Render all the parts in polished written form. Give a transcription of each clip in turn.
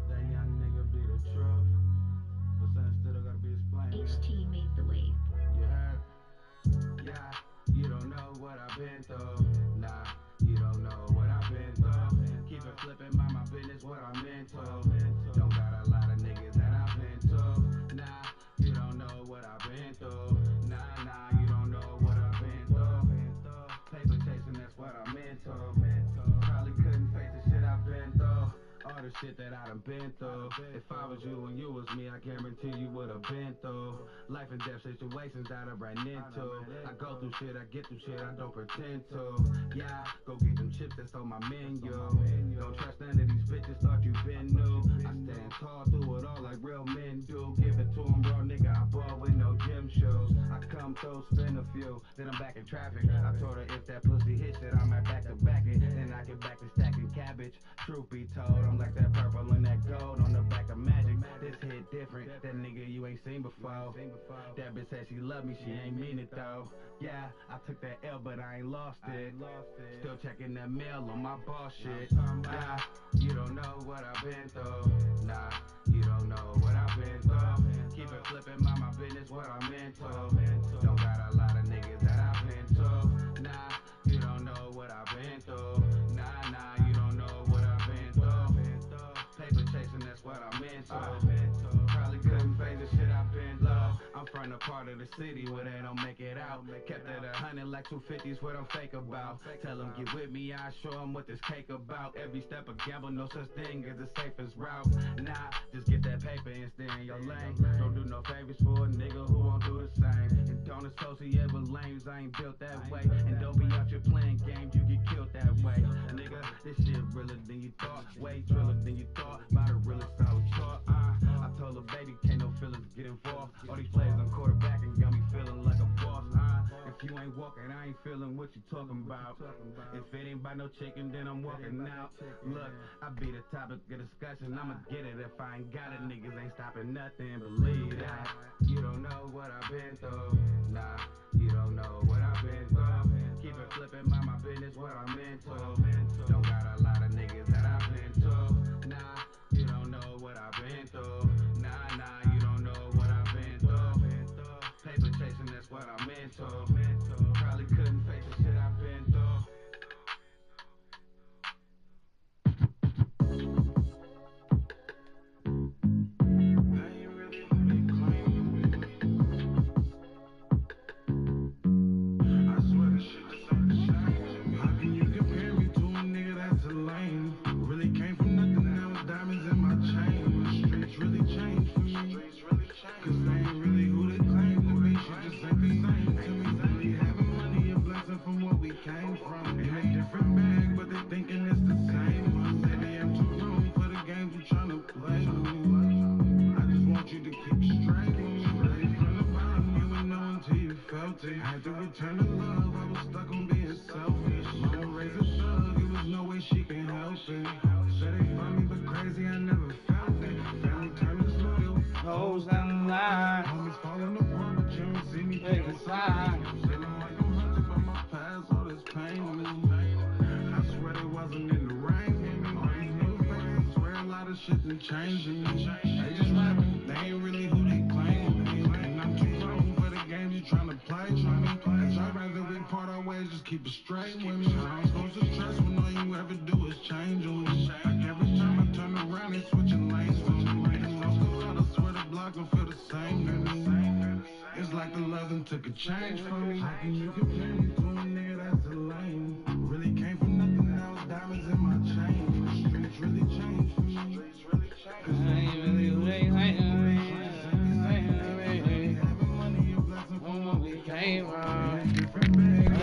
That young nigga be the truth, but something still gotta be explained. HT made the wave. You heard? Yeah, you don't know what I've been through. Nah, you don't know what I've been through. Keep it flipping, mind my business, what I'm into. Don't got a lot of niggas that I've been to. Nah, you don't know what I've been through. Nah, you don't know what I've been through. Paper chasing, that's what I'm into. Probably couldn't face the shit I've been through. All the shit that I done been through. If I was you and you was me, I guarantee you would've been through life and death situations that I ran into. I go through shit, I get through shit, I don't pretend to. Yeah, go get them chips that's on my menu. Don't trust none of these bitches, thought you been new. I stand tall through it all like real men do. Give it to them raw, nigga, I ball with no gym shoes. I come through, spin a few, then I'm back in traffic. I told her if that pussy hits it, I'm back to back it. Then I get back to stacking cabbage. Truth be told, I'm like that purple and that gold on the back of magic. This hit different, that nigga you ain't seen before. That bitch said she love me, she ain't mean it though. Yeah, I took that L, but I ain't lost it. Still checking that mail on my boss shit. Yeah, you don't know what I've been through. Nah, you don't know what I've been through. Keep it flipping, mind my business, what I'm into. Don't got a lot of niggas that I've been to. Nah, you don't know what I've been through. Nah, you don't know what I've been through. Paper chasing, that's what I'm into. Probably couldn't face the shit I've been through. I'm from the part of the city where they don't make it out. Kept it 100 like 250s, what I'm fake about. Tell them get with me, I show them what this cake about. Every step a gamble, no such thing as the safest route. Nah, just get that paper and stay in your lane. Don't do no favors for a nigga who won't do the same. And don't associate with lames, I ain't built that way. And don't be out here playing games, you get killed that way. Nigga, this shit realer than you thought. Way realer than you thought. By the realest I was taught. I told her baby, can't no feelings get involved. All these players on quarterback and got me feeling like a boss. If you ain't walking, I ain't feeling what you talking about. If it ain't by no chicken, then I'm walking out. Look, I be the topic of discussion. I'ma get it if I ain't got it. Niggas ain't stopping nothing. Believe that. You don't know what I've been through. Nah, you don't know what I've been through. Keep it flipping, mind my business, what I'm into. Don't got a lot of niggas that I've been to. Nah, you don't know what I've been through. Nah, you don't know what I've been through. Paper chasing, that's what I'm into. Probably couldn't face the shit I've been through. Had to return the love, I was stuck on being selfish. Mama raised a thug, it was no way she can help it. Said they funny but crazy, I never felt it. Family turned us loyal, Hoes down the line. homies falling apart, but you don't see me Take a slide. Feeling like I'm hunted by my past, all this pain on me. I swear they wasn't in the rain. All these new faces, swear a lot of shit done changed me. They just rapping, they ain't really who they claim. And I'm too grown for the game you tryna play. Cause I'd rather we part our ways, just keep it straight with me. I ain't supposed to trust when all you ever do is change on me. Like every time I turn around, they switching lanes for me. And lost a lot, I swear the block don't feel the same to me. It's like the love done took a change from me. How can you compare me to a nigga that's a lame? Really came from nothing, now it's diamonds in my chain. The streets really changed for me. Cause I ain't really who they think. Came from.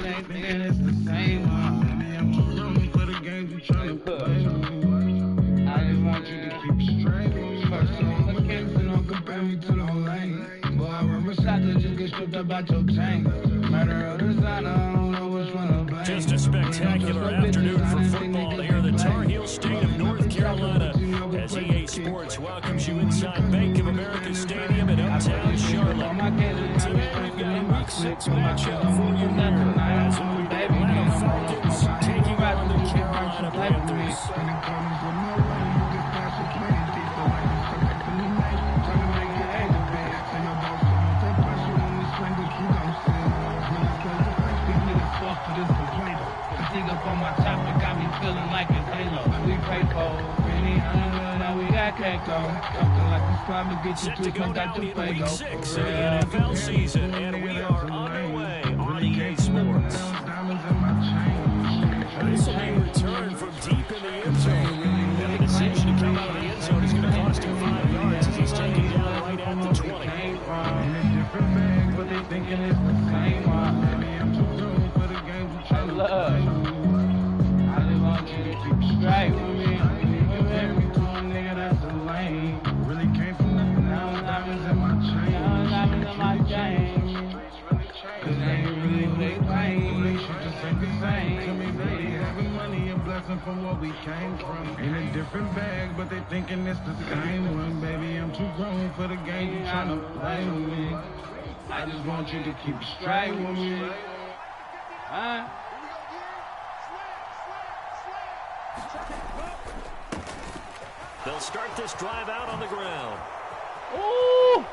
They thinking it's the same one. Maybe I'm too young for the games you tryna play. I just want you to Keep straight. first on the case and don't compare me to no lane. Boy, I remember shots that just get stripped up out your chain. Matter of designer, I don't know which one to blame. Just a spectacular afternoon for football here in the Tar Heel state of North Carolina as EA Sports welcomes you inside Bank of America Stadium in uptown Charlotte. 6 matchup for you here as the Atlanta Falcons taking on the Carolina Panthers. Up on my top, it got me feeling like it's Halo. We pray for really, now we got Keiko. Something like this probably get you Set to to go come down back to in play week 6 of the NFL season, and we are underway on EA Sports. This will be returned from deep in the end zone. And the decision to come out of the end zone is going to cost him 5 yards as he's taken down right at the 20. But they thinking it's the same. I'm too grown for the games we try to love. I just want you to keep straight with me. Nigga, that's a lame. Really came from nothing. Now diamonds in my chain. Now diamonds in my chain. Cause they ain't really what they claim. They shit just ain't the same. To me, they having money, a blessing from what we came from. In a different bag, but they thinking it's the same one. Baby, I'm too grown for the game. You tryna play with me. I just want you to keep straight with me. Huh? They'll start this drive out on the ground. Ooh!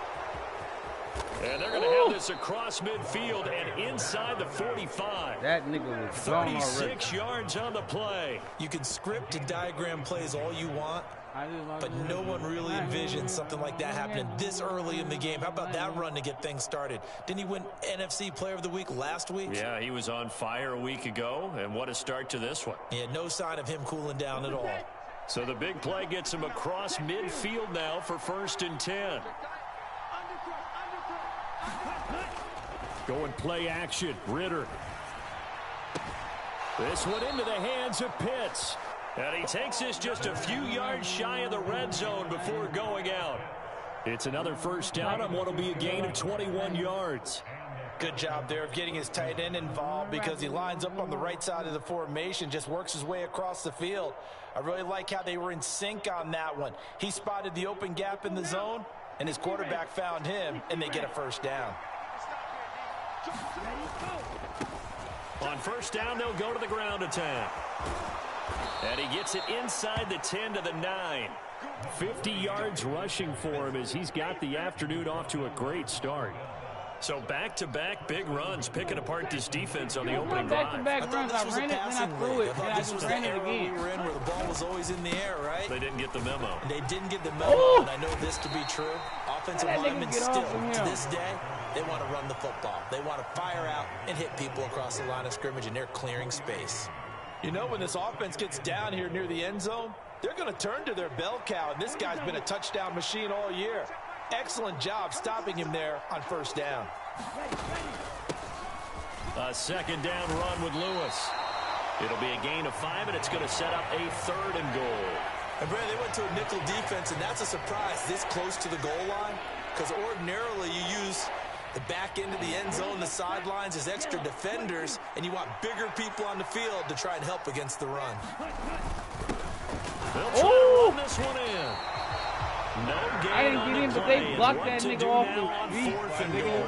And they're going to have this across midfield and inside the 45. That nigga was gone already. 36 yards on the play. You can script and diagram plays all you want, but no one really envisioned something like that happening this early in the game. How about that run to get things started? Didn't he win NFC Player of the Week last week? Yeah, he was on fire a week ago, and what a start to this one. Yeah, no sign of him cooling down at all. So the big play gets him across midfield now for 1st and 10. Going play action, Ritter. This one into the hands of Pitts. And he takes this just a few yards shy of the red zone before going out. It's another first down on what will be a gain of 21 yards. Good job there of getting his tight end involved because he lines up on the right side of the formation, just works his way across the field. I really like how they were in sync on that one. He spotted the open gap in the zone, and his quarterback found him, and they get a first down. On first down, they'll go to the ground attack. And he gets it inside the 10 to the 9. 50 yards rushing for him as he's got the afternoon off to a great start. So back-to-back big runs, picking apart this defense on the opening drive. Back-to-back runs, I ran it, then I threw it, and I just ran it again. We were in where the ball was always in the air, right? They didn't get the memo. And they didn't get the memo, and I know this to be true. Offensive linemen still, to this day, they want to run the football. They want to fire out and hit people across the line of scrimmage, and they're clearing space. You know, when this offense gets down here near the end zone, they're going to turn to their bell cow, and this guy's been a touchdown machine all year. Excellent job stopping him there on first down. A second down run with Lewis. It'll be a gain of 5, and it's going to set up a 3rd and goal. And Brad, they went to a nickel defense, and that's a surprise this close to the goal line, because ordinarily you use the back end of the end zone, the sidelines as extra defenders, and you want bigger people on the field to try and help against the run. They'll try to run this one in. No gain I didn't get in, but they blocked that nigga off the feet. 4th and goal.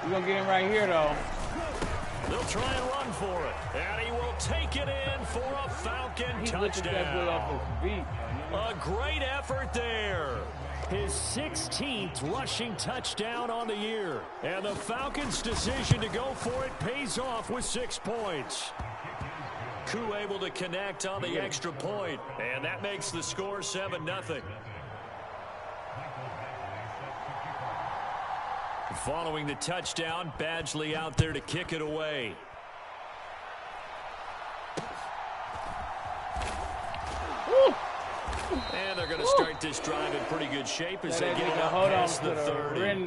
We're going to get him right here, though. They'll try and run for it. And he will take it in for a Falcon touchdown. A great effort there. His 16th rushing touchdown on the year. And the Falcons' decision to go for it pays off with 6 points. Koo able to connect on the extra point. And that makes the score 7-0. Following the touchdown, Badgley out there to kick it away. And they're going to start this drive in pretty good shape as they get it up past the 30.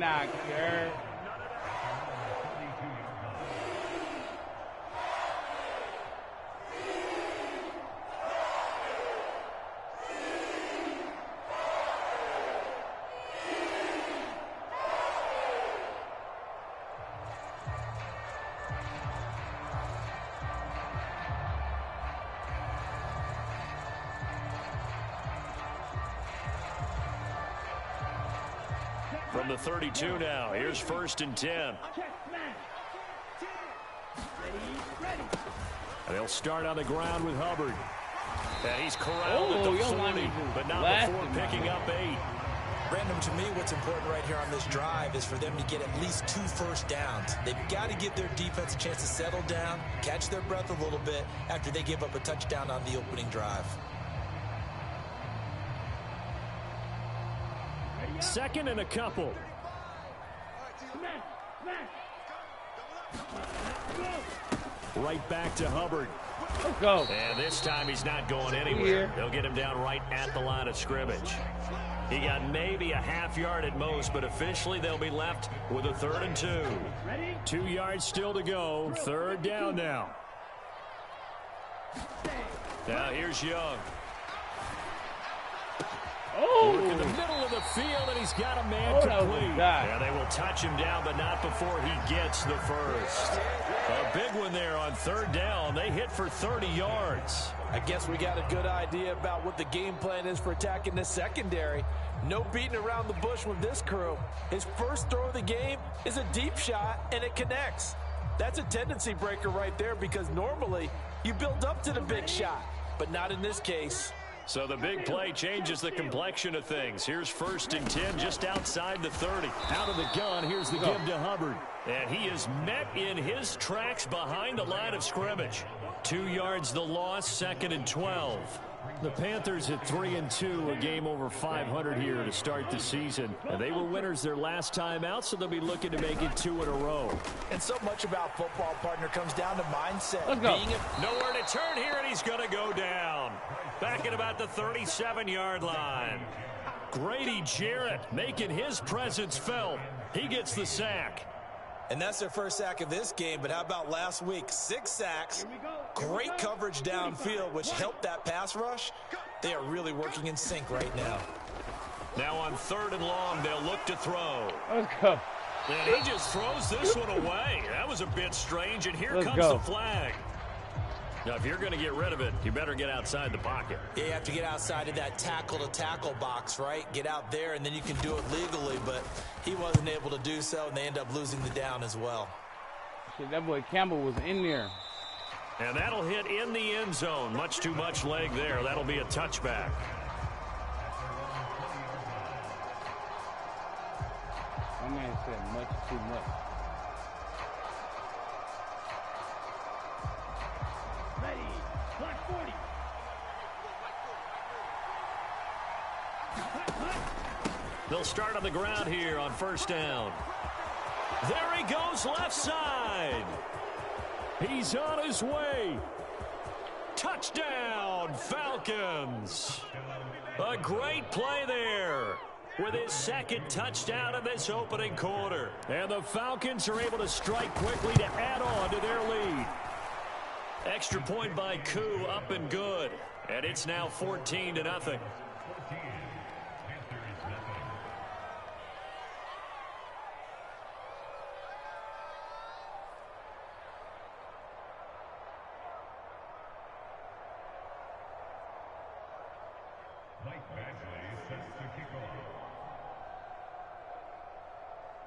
From the 32 now, here's 1st and 10. And they'll start on the ground with Hubbard. And he's corralled at the 40, but not before picking up 8. Brandon, to me, what's important right here on this drive is for them to get at least 2 first downs. They've got to give their defense a chance to settle down, catch their breath a little bit after they give up a touchdown on the opening drive. 2nd and a couple. Right back to Hubbard. Let's go. And this time he's not going anywhere. They'll get him down right at the line of scrimmage. He got maybe a half yard at most, but officially they'll be left with a 3rd and 2. 2 yards still to go. 3rd down now. Now here's Young. Look in the middle of the field, and he's got a man complete. Yeah, they will touch him down, but not before he gets the first. A big one there on 3rd down. They hit for 30 yards. I guess we got a good idea about what the game plan is for attacking this secondary. No beating around the bush with this crew. His first throw of the game is a deep shot, and it connects. That's a tendency breaker right there, because normally you build up to the big shot, but not in this case. So the big play changes the complexion of things. Here's 1st and 10 just outside the 30. Out of the gun, here's the give to Hubbard. And he is met in his tracks behind the line of scrimmage. 2 yards the loss, 2nd and 12. The Panthers at 3-2, a game over 500 here to start the season. And they were winners their last time out, so they'll be looking to make it 2 in a row. And so much about football, partner, comes down to mindset. Let's go. Nowhere to turn here, and he's going to go down. Back at about the 37-yard line. Grady Jarrett making his presence felt. He gets the sack. And that's their first sack of this game, but how about last week? 6 sacks, great coverage downfield, which helped that pass rush. They are really working in sync right now. Now on 3rd and long, they'll look to throw. Let's go. And he just throws this one away. That was a bit strange, and here comes the flag. Now, if you're going to get rid of it, you better get outside the pocket. Yeah, you have to get outside of that tackle-to-tackle box, right? Get out there, and then you can do it legally, but he wasn't able to do so, and they end up losing the down as well. Shit, that boy Campbell was in there. And that'll hit in the end zone. Much too much leg there. That'll be a touchback. My man said much too much. They'll start on the ground here on 1st down. There he goes left side. He's on his way. Touchdown, Falcons. A great play there with his 2nd touchdown of this opening quarter. And the Falcons are able to strike quickly to add on to their lead. Extra point by Koo, up and good. And it's now 14-0.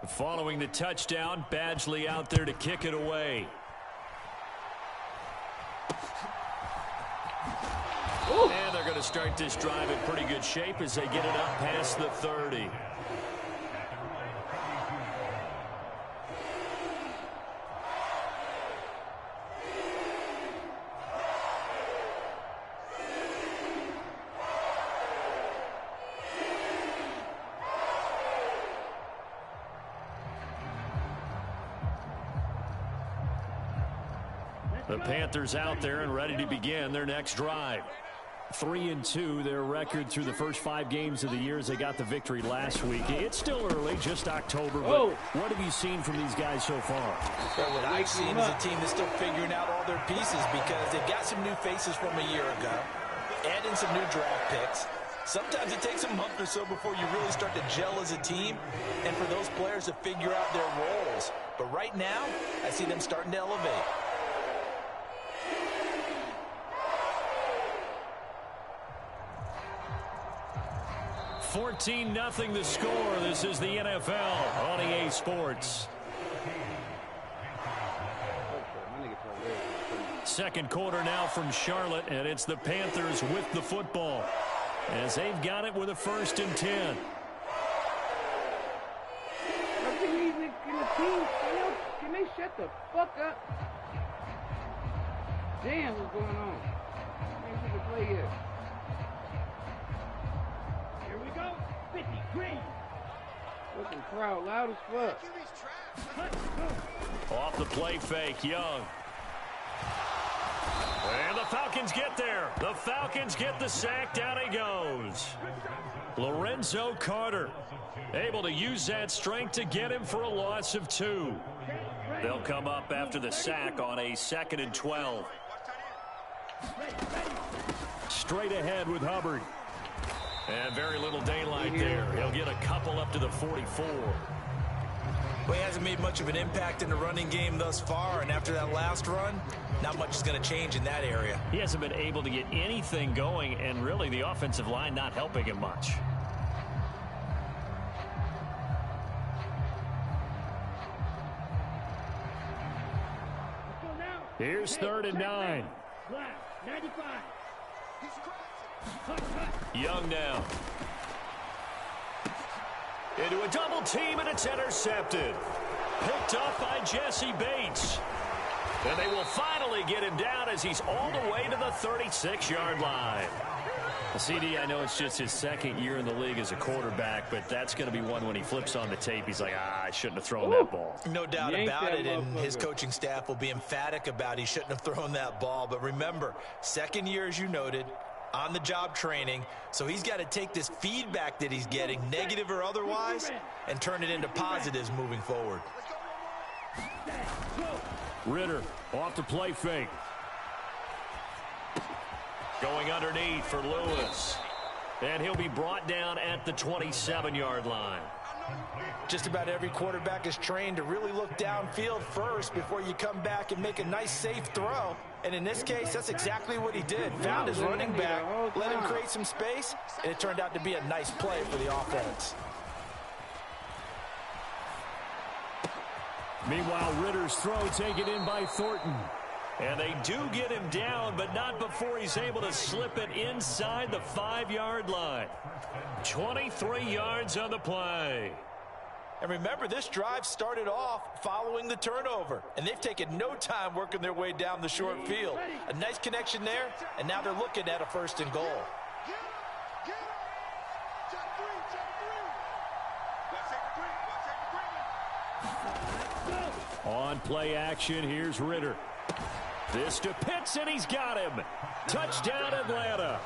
Following the touchdown, Badgley out there to kick it away. Ooh. And they're going to start this drive in pretty good shape as they get it up past the 30. The Panthers out there and ready to begin their next drive. 3-2, their record through the first 5 games of the year as they got the victory last week. It's still early, just October, but what have you seen from these guys so far? Well, what I've seen is a team that's still figuring out all their pieces because they've got some new faces from a year ago, add in some new draft picks. Sometimes it takes a month or so before you really start to gel as a team and for those players to figure out their roles. But right now, I see them starting to elevate. 14-0 the score. This is the NFL on EA Sports. Second quarter now from Charlotte, and it's the Panthers with the football as they've got it with a 1st and 10. Can they shut the fuck up? Damn, what's going on? Ain't people play yet. Here we go. 53. Fucking crowd loud as fuck. Off the play fake, Young. And the Falcons get there. The Falcons get the sack. Down he goes. Lorenzo Carter able to use that strength to get him for a loss of 2. They'll come up after the sack on a 2nd and 12. Straight ahead with Hubbard. And very little daylight there. He'll get a couple up to the 44. Well, he hasn't made much of an impact in the running game thus far, and after that last run, not much is going to change in that area. He hasn't been able to get anything going, and really the offensive line not helping him much. Here's 3rd and 9. Young now. Into a double team, and it's intercepted. Picked up by Jesse Bates. And they will finally get him down as he's all the way to the 36-yard line. CD, I know it's just his 2nd year in the league as a quarterback, but that's going to be one when he flips on the tape. He's like, I shouldn't have thrown that ball. No doubt about it, and his coaching staff will be emphatic about he shouldn't have thrown that ball. But remember, 2nd year, as you noted, on-the-job training, so he's got to take this feedback that he's getting, negative or otherwise, and turn it into positives moving forward. Ritter off the play fake. Going underneath for Lewis. And he'll be brought down at the 27-yard line. Just about every quarterback is trained to really look downfield first before you come back and make a nice, safe throw. And in this case, that's exactly what he did. Found his running back, let him create some space, and it turned out to be a nice play for the offense. Meanwhile, Ritter's throw taken in by Thornton. And they do get him down, but not before he's able to slip it inside the 5-yard line. 23 yards on the play. And remember, this drive started off following the turnover, and they've taken no time working their way down the short field. A nice connection there, and now they're looking at a 1st and goal. On play action, here's Ritter. This to Pitts, and he's got him. Touchdown, Atlanta.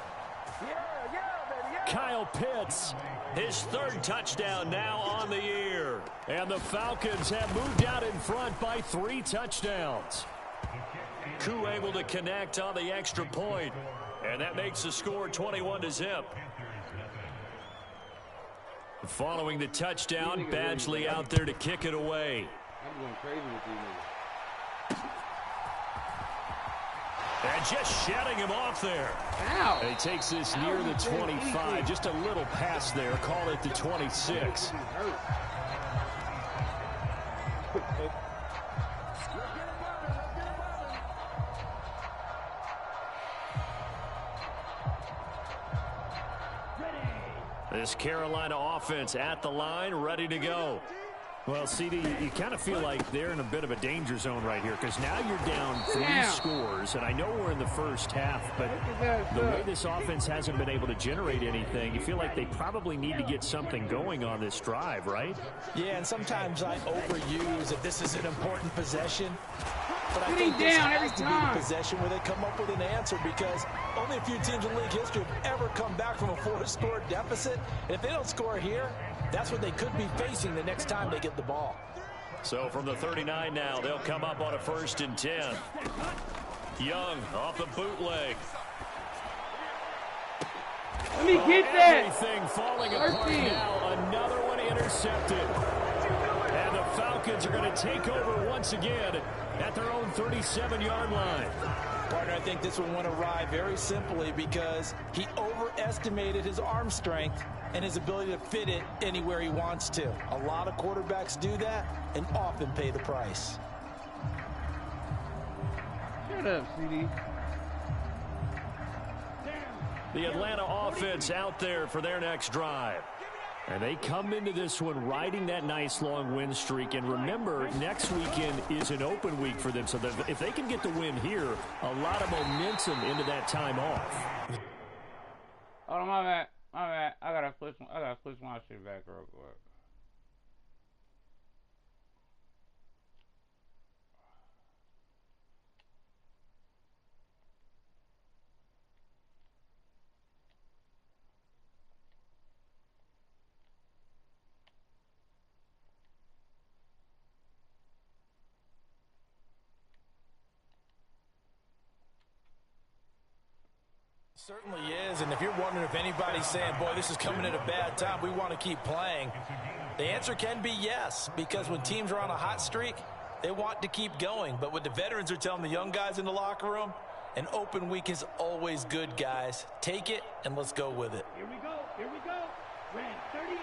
Kyle Pitts, his 3rd touchdown now on the year. And the Falcons have moved out in front by 3 touchdowns. Koo able to connect on the extra point, and that makes the score 21-0. Following the touchdown, Badgley out there to kick it away. I'm going crazy with you niggas. And just shutting him off there. Ow. And he takes this near the 25. Just a little pass there. Call it the 26. This Carolina offense at the line, ready to go. Well, CD, you kind of feel like they're in a bit of a danger zone right here because now you're down 3 scores, and I know we're in the first half, but the way this offense hasn't been able to generate anything, you feel like they probably need to get something going on this drive, right? Yeah, and sometimes I overuse if this is an important possession. But I think this has to be the possession where they come up with an answer because only a few teams in league history have ever come back from a 4-score deficit. And if they don't score here, that's what they could be facing the next time they get the ball. So from the 39 now, they'll come up on a 1st and 10. Young off the bootleg. Let me get that. Everything falling apart now. Another one intercepted. And the Falcons are going to take over once again at their own 37-yard line. Partner, I think this one went awry very simply because he underestimated his arm strength and his ability to fit it anywhere he wants to. A lot of quarterbacks do that and often pay the price. Shut up, CD. The Atlanta offense out there for their next drive. And they come into this one riding that nice long win streak. And remember, next weekend is an open week for them. So if they can get the win here, a lot of momentum into that time off. Hold on, my bad. My bad. I gotta push my shit back real quick. Certainly is, and if you're wondering if anybody's saying, boy, this is coming at a bad time, we want to keep playing, the answer can be yes, because when teams are on a hot streak, they want to keep going. But what the veterans are telling the young guys in the locker room, an open week is always good, guys. Take it, and let's go with it. Here we go, here we go. Red 38.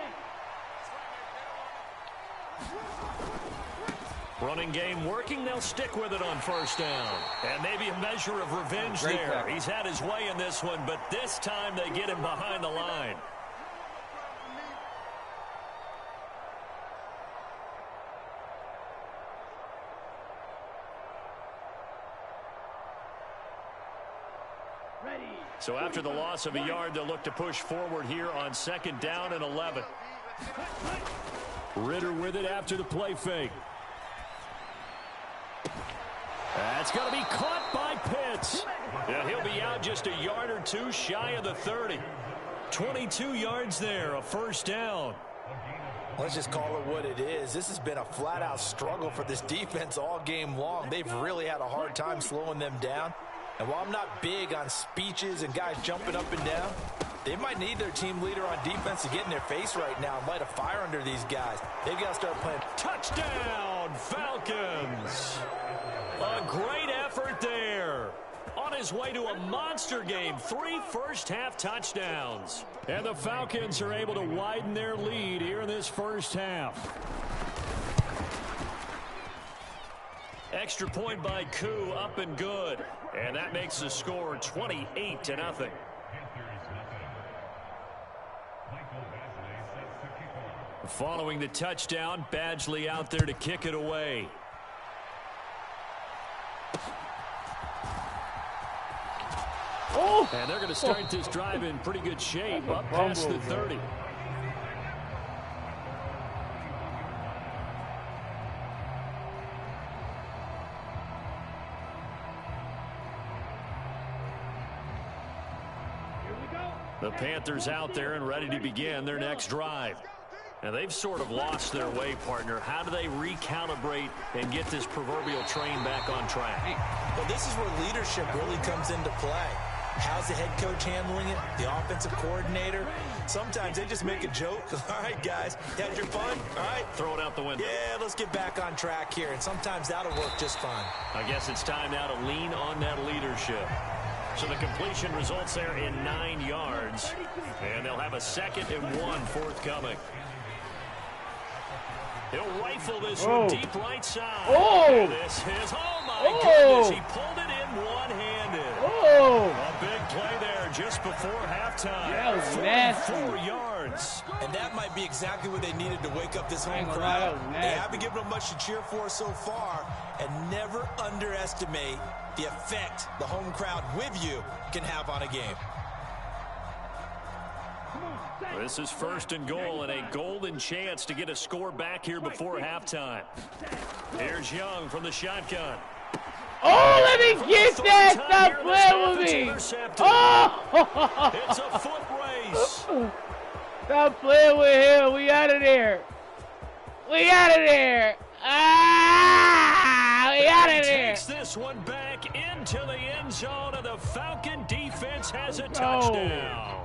Running game working, they'll stick with it on first down. And maybe a measure of revenge there. He's had his way in this one, but this time they get him behind the line. Ready. So after the loss of a yard, they'll look to push forward here on second down and 11. Ritter with it after the play fake. That's going to be caught by Pitts. Yeah, he'll be out just a yard or two shy of the 30. 22 yards there, a first down. Let's just call it what it is. This has been a flat-out struggle for this defense all game long. They've really had a hard time slowing them down. And while I'm not big on speeches and guys jumping up and down, they might need their team leader on defense to get in their face right now and light a fire under these guys. They've got to start playing. Touchdown, Falcons. A great effort there. On his way to a monster game, 3 first-half touchdowns. And the Falcons are able to widen their lead here in this first half. Extra point by Koo, up and good. And that makes the score 28-0. Following the touchdown, Badgley out there to kick it away. Oh! And they're going to start this drive in pretty good shape, up past the 30. The Panthers out there and ready to begin their next drive. And they've sort of lost their way, partner. How do they recalibrate and get this proverbial train back on track? Well, this is where leadership really comes into play. How's the head coach handling it? The offensive coordinator? Sometimes they just make a joke. All right, guys, you had your fun? All right. Throw it out the window. Yeah, let's get back on track here. And sometimes that'll work just fine. I guess it's time now to lean on that leadership. So the completion results there in 9 yards. And they'll have a 2nd and 1 forthcoming. He'll rifle this one deep right side. Oh! This is, oh my goodness, he pulled it in one-handed. Oh! A big play there just before halftime. That was nasty. 4 yards. And that might be exactly what they needed to wake up this home crowd. They haven't given them much to cheer for so far, and never underestimate the effect the home crowd with you can have on a game. This is 1st and goal and a golden chance to get a score back here before halftime. Here's Young from the shotgun. Oh, let me get that! Stop playing with me! Oh! It's a foot race. Stop playing with him. We out of there. We out of there. Ah! We out of there. Takes this one back into the end zone, and the Falcon defense has a touchdown.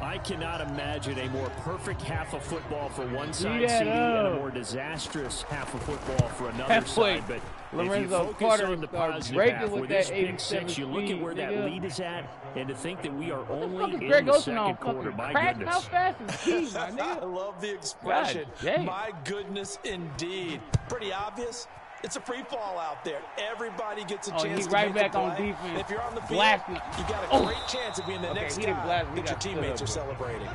I cannot imagine a more perfect half of football for one side, CD, and a more disastrous half of football for another side. But if you focus on the positive half, with this pick six, you look at where that lead is at, and to think that we are only in the second quarter. My goodness. How fast is he, my nigga? I love the expression. My goodness, indeed. Pretty obvious. It's a free fall out there. Everybody gets a chance to right make back a play. on defense. And if you're on the field, you got a great chance of being the next guy that your teammates are celebrating.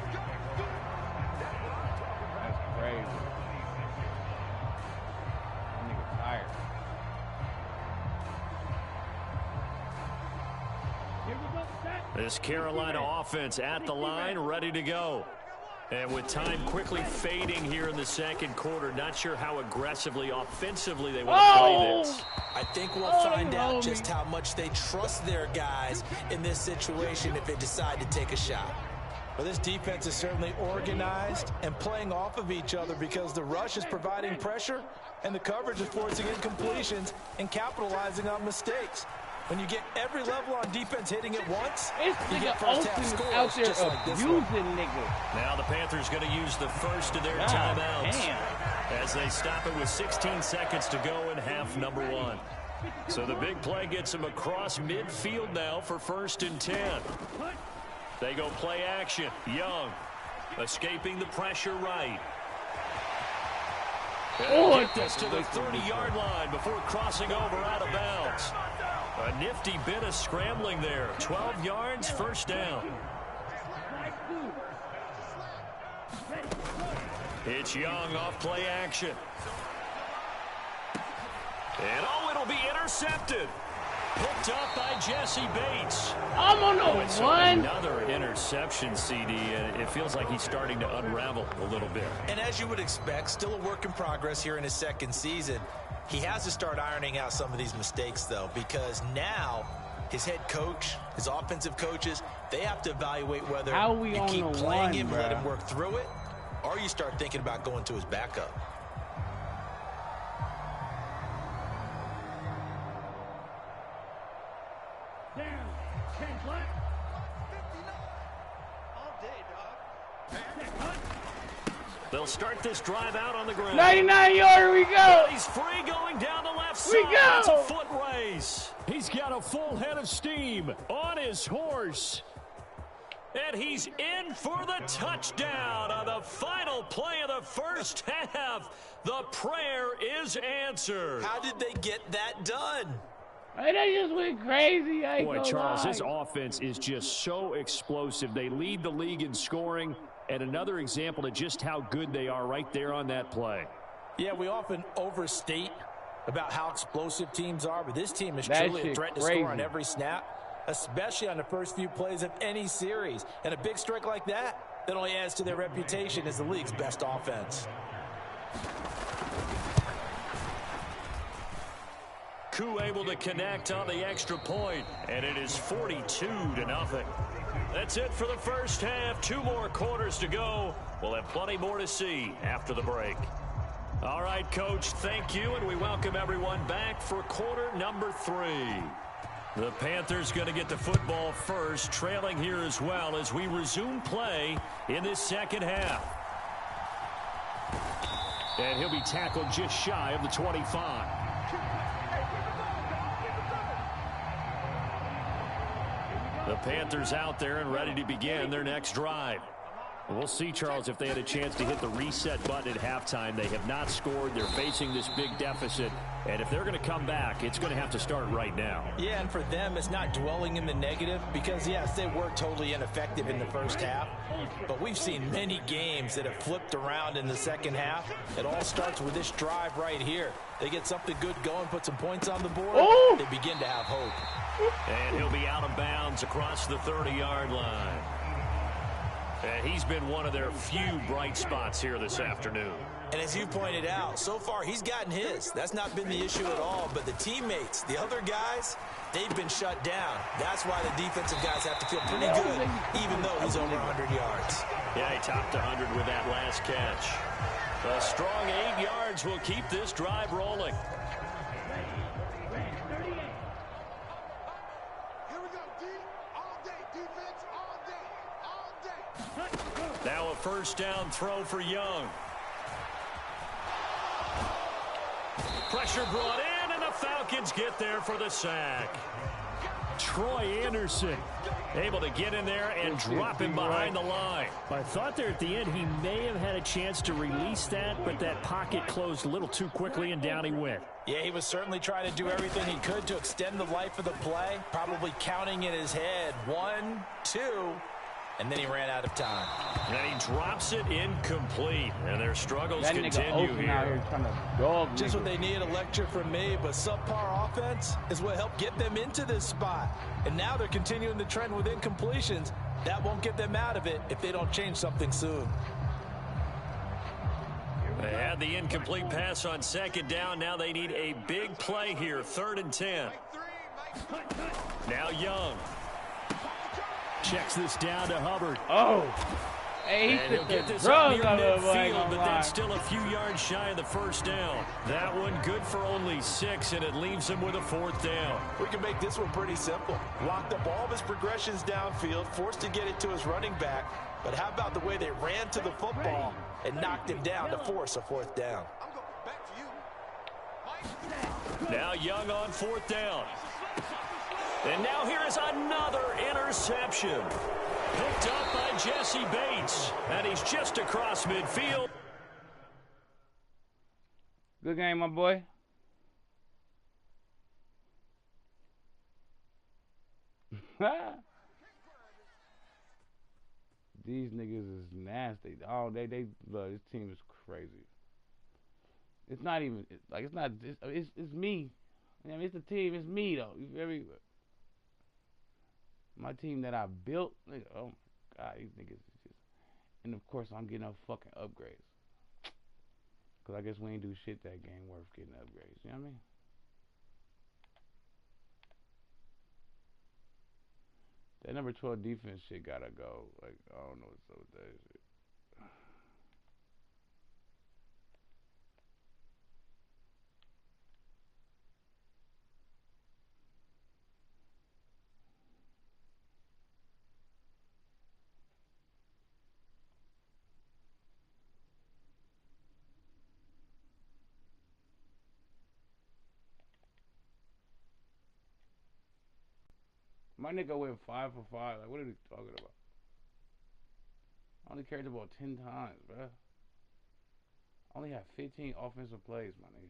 That's crazy. That nigga tired. Here we go. This Carolina offense at the line, ready to go. And with time quickly fading here in the second quarter, not sure how aggressively, offensively they want to play this. I think we'll find out just how much they trust their guys in this situation if they decide to take a shot. Well, this defense is certainly organized and playing off of each other because the rush is providing pressure and the coverage is forcing incompletions and capitalizing on mistakes. When you get every level on defense hitting it once, you get first half scores out there just like this one. Now the Panthers going to use the first of their timeouts as they stop it with 16 seconds to go in half number one. So the big play gets them across midfield now for 1st and 10. They go play action. Young escaping the pressure right. Get this to the 30-yard line before crossing over out of bounds. A nifty bit of scrambling there. 12 yards, first down. It's Young off play action. And it'll be intercepted. Picked up by Jesse Bates. I'm on the one. Another interception, CD, and it feels like he's starting to unravel a little bit. And as you would expect, still a work in progress here in his second season. He has to start ironing out some of these mistakes, though, because now his head coach, his offensive coaches, they have to evaluate whether you keep playing him, let him work through it, or you start thinking about going to his backup. Down. 10 flat. All day, dog. They'll start this drive out on the ground. 99-yarder, we go. He's free going down the left side. We go. It's a foot race. He's got a full head of steam on his horse. And he's in for the touchdown on the final play of the first half. The prayer is answered. How did they get that done? They just went crazy. Boy, Charles, this offense is just so explosive. They lead the league in scoring. And another example of just how good they are right there on that play. Yeah, we often overstate about how explosive teams are, but this team is truly a threat to score on every snap, especially on the first few plays of any series. And a big strike like that only adds to their reputation as the league's best offense. Koo able to connect on the extra point, and it is 42-0. That's it for the first half. 2 more quarters to go. We'll have plenty more to see after the break. All right, Coach, thank you, and we welcome everyone back for quarter number 3. The Panthers going to get the football first, trailing here as well as we resume play in this second half. And he'll be tackled just shy of the 25. The Panthers out there and ready to begin their next drive. We'll see, Charles, if they had a chance to hit the reset button at halftime. They have not scored. They're facing this big deficit. And if they're going to come back, it's going to have to start right now. Yeah, and for them, it's not dwelling in the negative because, yes, they were totally ineffective in the first half. But we've seen many games that have flipped around in the second half. It all starts with this drive right here. They get something good going, put some points on the board, they begin to have hope. And he'll be out of bounds across the 30-yard line. And he's been one of their few bright spots here this afternoon. And as you pointed out, so far he's gotten his. That's not been the issue at all. But the teammates, the other guys, they've been shut down. That's why the defensive guys have to feel pretty good, even though he's over 100 yards. Yeah, he topped 100 with that last catch. A strong 8 yards will keep this drive rolling. Here we go, D. All day, defense, all day, all day. Now a first down throw for Young. Pressure brought in, and the Falcons get there for the sack. Troy Anderson able to get in there and drop him behind the line. I thought there at the end he may have had a chance to release that, but that pocket closed a little too quickly, and down he went. Yeah, he was certainly trying to do everything he could to extend the life of the play, probably counting in his head 1, 2, and then he ran out of time. And he drops it incomplete, and their struggles That continue nigga out here trying to dog Just nigga. what they need, a lecture from me, but subpar offense is what helped get them into this spot. And now they're continuing the trend with incompletions. That won't get them out of it if they don't change something soon. They had the incomplete pass on second down. Now they need a big play here, 3rd and 10. Now Young. Checks this down to Hubbard. Oh. Hey, And he he'll took get the this up drugs near out of the way. midfield, but that's still a few yards shy of the first down. That one good for only 6, and it leaves him with a 4th down. We can make this one pretty simple. Locked up all of his progressions downfield, forced to get it to his running back. But how about the way they ran to the football and knocked him down to force a 4th down? Now Young on 4th down. And now here is another interception. Picked up by Jesse Bates. And he's just across midfield. Good game, my boy. These niggas is nasty. Oh, they look, this team is crazy. It's not even like it's not. It's me. I mean, it's the team. It's me though. You feel me? My team that I built. Nigga, oh my god, these niggas is just. And of course, I'm getting up fucking upgrades. Cause I guess we ain't do shit that game worth getting upgrades. You know what I mean? That number 12 defense shit gotta go. Like, I don't know what's up with that shit. My nigga went 5 for 5. Like, what are you talking about? I only carried the ball 10 times, bruh. I only had 15 offensive plays, my nigga.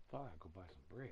Thought I could buy some bread.